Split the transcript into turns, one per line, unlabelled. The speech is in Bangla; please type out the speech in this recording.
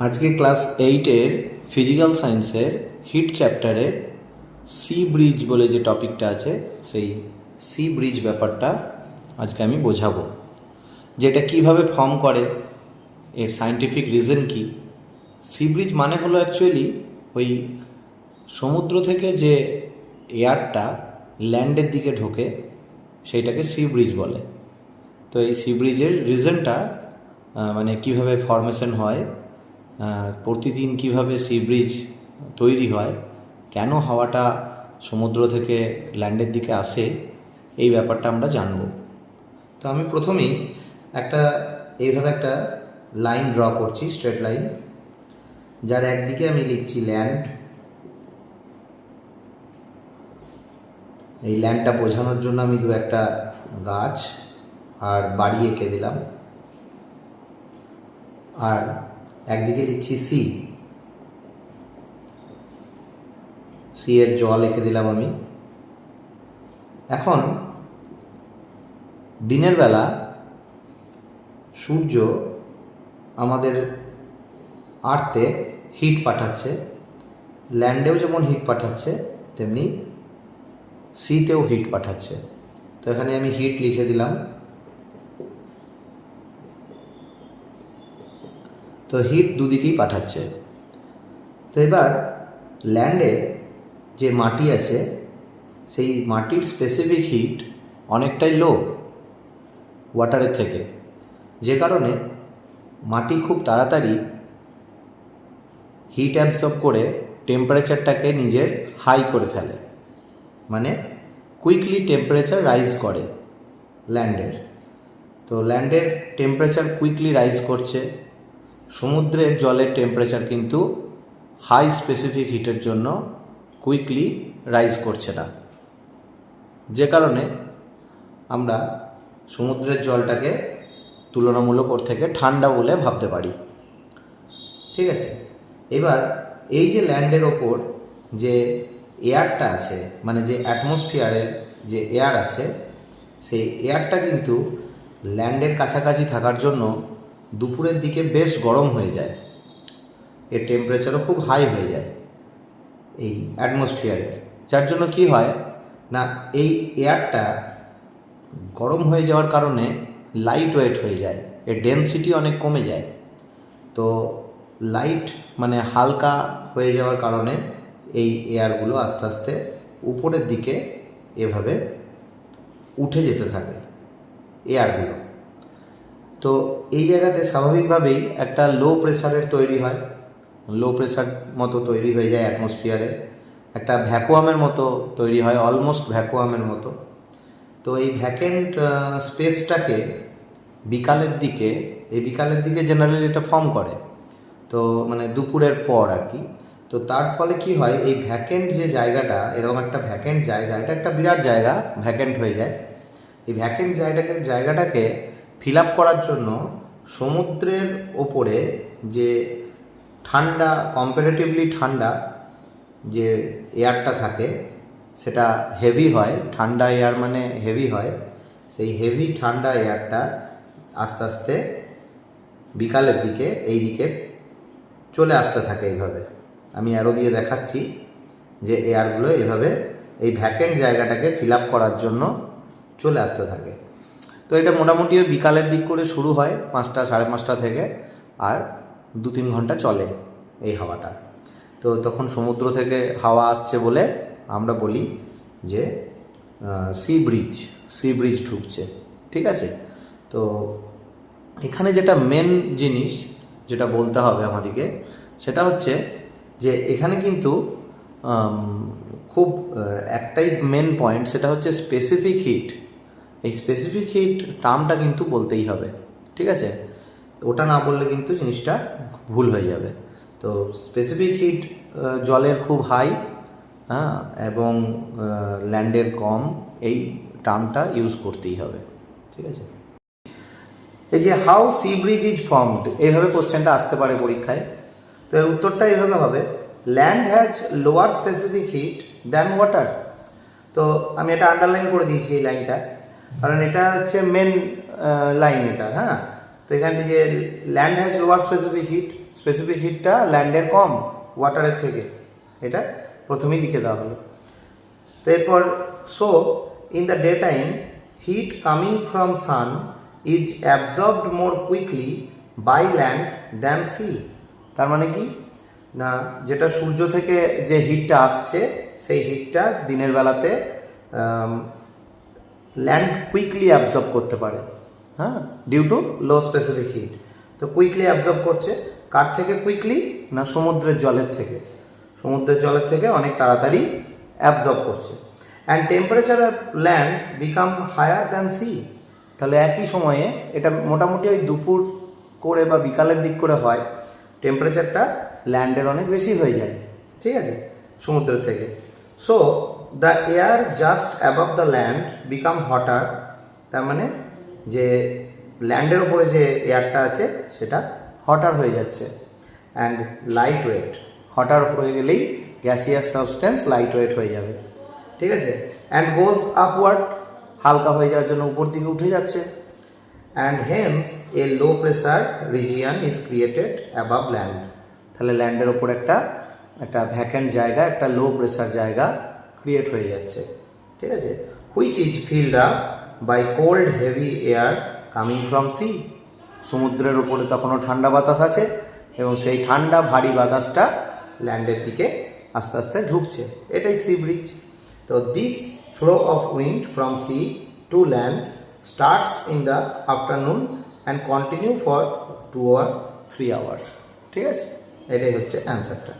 আজকে ক্লাস 8-এর ফিজিক্যাল সায়েন্সের হিট চ্যাপ্টারের সি ব্রিজ বলে যে টপিকটা আছে সেই সি ব্রিজ ব্যাপারটা আজকে আমি বোঝাবো, যেটা কিভাবে ফর্ম করে, এর সায়েন্টিফিক রিজন কি। সি ব্রিজ মানে হলো অ্যাকচুয়ালি ওই সমুদ্র থেকে যে এয়ারটা ল্যান্ডের দিকে ঢোকে সেইটাকে সি ব্রিজ বলে। তো এই সি ব্রিজের রিজনটা মানে কিভাবে ফর্মেশন হয়, প্রতিদিন কিভাবে সি ব্রিজ তৈরি হয়, কেন হাওয়াটা সমুদ্র থেকে ল্যান্ডের দিকে আসে, এই ব্যাপারটা আমরা জানব। তো আমি প্রথমেই এইভাবে একটা লাইন ড্র করছি, স্ট্রেট লাইন, যার একদিকে আমি লিখছি ল্যান্ড। এই ল্যান্ডটা বোঝানোর জন্য আমি একটা গাছ আর বাড়ি এঁকে দিলাম, আর একদিকে লিখছি সি, সি এর জল এঁকে দিলাম আমি। এখন দিনের বেলা সূর্য আমাদের আর্থে হিট পাঠাচ্ছে, ল্যান্ডেও যেমন হিট পাঠাচ্ছে তেমনি সিতেও হিট পাঠাচ্ছে। তো এখানে আমি হিট লিখে দিলাম। তো হিট দুদিকেই পাঠাচ্ছে। তো এবার ল্যান্ডে যে মাটি আছে সেই মাটির স্পেসিফিক হিট অনেকটাই লো ওয়াটারের থেকে, যে কারণে মাটি খুব তাড়াতাড়ি হিট অ্যাবসর্ব করে টেম্পারেচারটাকে নিজের হাই করে ফেলে, মানে কুইকলি টেম্পারেচার রাইজ করে ল্যান্ডের। তো ল্যান্ডের টেম্পারেচার কুইকলি রাইজ করছে, সমুদ্রের জলের টেম্পারেচার কিন্তু হাই স্পেসিফিক হিটের জন্য কুইকলি রাইজ করছে না, যে কারণে আমরা সমুদ্রের জলটাকে তুলনামূলক ওর থেকে ঠান্ডা বলে ভাবতে পারি। ঠিক আছে, এবার এই যে ল্যান্ডের ওপর যে এয়ারটা আছে, মানে যে অ্যাটমসফিয়ারের যে এয়ার আছে, সেই এয়ারটা কিন্তু ল্যান্ডের কাছাকাছি থাকার জন্য দুপুরের দিকে বেশ গরম হয়ে যায়, এর টেম্পারেচারও খুব হাই হয়ে যায় এই অ্যাটমসফিয়ারে। যার জন্য কি হয় না, এই এয়ারটা গরম হয়ে যাওয়ার কারণে লাইট ওয়েট হয়ে যায়, এর ডেনসিটি অনেক কমে যায়। তো লাইট মানে হালকা হয়ে যাওয়ার কারণে এই এয়ারগুলো আস্তে আস্তে উপরের দিকে এভাবে উঠে যেতে থাকে এয়ারগুলো। তো এই জায়গাতে স্বাভাবিকভাবেই একটা লো প্রেসারের তৈরি হয়, লো প্রেসার মতো তৈরি হয়ে যায় অ্যাটমসফিয়ারে, একটা ভ্যাকুয়ামের মতো তৈরি হয়, অলমোস্ট ভ্যাকুয়ামের মতো। তো এই ভ্যাকেন্ট স্পেসটাকে বিকালের দিকে জেনারেলি এটা ফর্ম করে, তো মানে দুপুরের পর আর কি। তো তার ফলে কি হয়, এই ভ্যাকেন্ট যে জায়গাটা, এরকম একটা ভ্যাকেন্ট জায়গা, এটা একটা বিরাট জায়গা ভ্যাকেন্ট হয়ে যায়। এই ভ্যাকেন্ট জায়গাটাকে ফিল আপ করার জন্য সমুদ্রের ওপরে যে ঠান্ডা, কম্পারেটিভলি ঠান্ডা যে এয়ারটা থাকে সেটা হেভি হয়, ঠান্ডা এয়ার মানে হেভি হয়। সেই হেভি ঠান্ডা এয়ারটা আস্তে আস্তে বিকালের দিকে এই দিকে চলে আসতে থাকে। এইভাবে আমি অ্যারো দিয়ে দেখাচ্ছি যে এয়ারগুলো এইভাবে এই ভ্যাকেন্ট জায়গাটাকে ফিল আপ করার জন্য চলে আসতে থাকে। তো এটা মোটামুটি বিকালের দিক করে শুরু হয় 5টা সাড়ে 5টা থেকে, আর 2-3 ঘন্টা চলে এই হাওয়াটা। তো তখন সমুদ্র থেকে হাওয়া আসছে বলে আমরা বলি যে সি ব্রিজ ঢুকছে। ঠিক আছে, তো এখানে যেটা মেন জিনিস যেটা বলতে হবে আমাদেরকে, সেটা হচ্ছে যে এখানে কিন্তু খুব একটাই মেন পয়েন্ট, সেটা হচ্ছে স্পেসিফিক হিট। এই স্পেসিফিক হিট টার্মটা কিন্তু বলতেই হবে। ঠিক আছে, ওটা না বললে কিন্তু জিনিসটা ভুল হয়ে যাবে। তো স্পেসিফিক হিট জলের খুব হাই, এবং ল্যান্ডের কম, এই টার্মটা ইউজ করতেই হবে। ঠিক আছে, এই যে how sea breeze is formed, এইভাবে কোশ্চেনটা আসতে পারে পরীক্ষায়। তো এর উত্তরটা এইভাবে হবে, land has lower specific hit than water. তো আমি এটা আন্ডারলাইন করে দিয়েছি এই লাইনটা, কারণ এটা হচ্ছে মেন লাইন এটা। তো এখানে যে ল্যান্ড হ্যাজ লোয়ার স্পেসিফিক হিটটা ল্যান্ডের কম ওয়াটারের থেকে, এটা প্রথমেই লিখে দেওয়া হলো। তো এরপর so in the day time heat coming from sun is absorbed more quickly by land than sea. তার মানে কি না, যেটা সূর্য থেকে যে হিটটা আসছে সেই হিটটা দিনের বেলাতে ল্যান্ড কুইকলি অ্যাবজর্ব করতে পারে, হ্যাঁ, due to low specific heat. তো কুইকলি অ্যাবজর্ব করছে কার থেকে কুইকলি না, সমুদ্রের জলের থেকে, সমুদ্রের জলের থেকে অনেক তাড়াতাড়ি অ্যাবজর্ব করছে। And temperature of land become higher than sea. তাহলে একই সময়ে এটা মোটামুটি ওই দুপুর করে বা বিকালের দিক করে হয়, টেম্পারেচারটা ল্যান্ডের অনেক বেশি হয়ে যায়, ঠিক আছে, সমুদ্রের থেকে। So the air just above the land become hotter. তার মানে যে ল্যান্ডের ওপরে যে এয়ারটা আছে সেটা হটার হয়ে যাচ্ছে। অ্যান্ড লাইট ওয়েট, হটার হয়ে গেলেই গ্যাসিয়াস সাবস্টেন্স লাইট ওয়েট হয়ে যাবে, ঠিক আছে। অ্যান্ড গোজ আপওয়ার্ড, হালকা হয়ে যাওয়ার জন্য উপর দিকে উঠে যাচ্ছে। And hence A low pressure region is created above land. তাহলে ল্যান্ডের ওপর একটা ভ্যাকেন্ট জায়গা, একটা লো প্রেসার জায়গা ক্রিয়েট হয়ে যাচ্ছে, ঠিক আছে। Which is filled up by cold heavy air coming from sea. সমুদ্রের ওপরে তখনও ঠান্ডা বাতাস আছে এবং সেই ঠান্ডা ভারী বাতাসটা ল্যান্ডের দিকে আস্তে আস্তে ঢুকছে, এটাই সি ব্রিজ। তো this flow of wind from sea to land starts in the afternoon and continue for 2 or 3 hours, ঠিক আছে। এটাই হচ্ছে অ্যান্সারটা।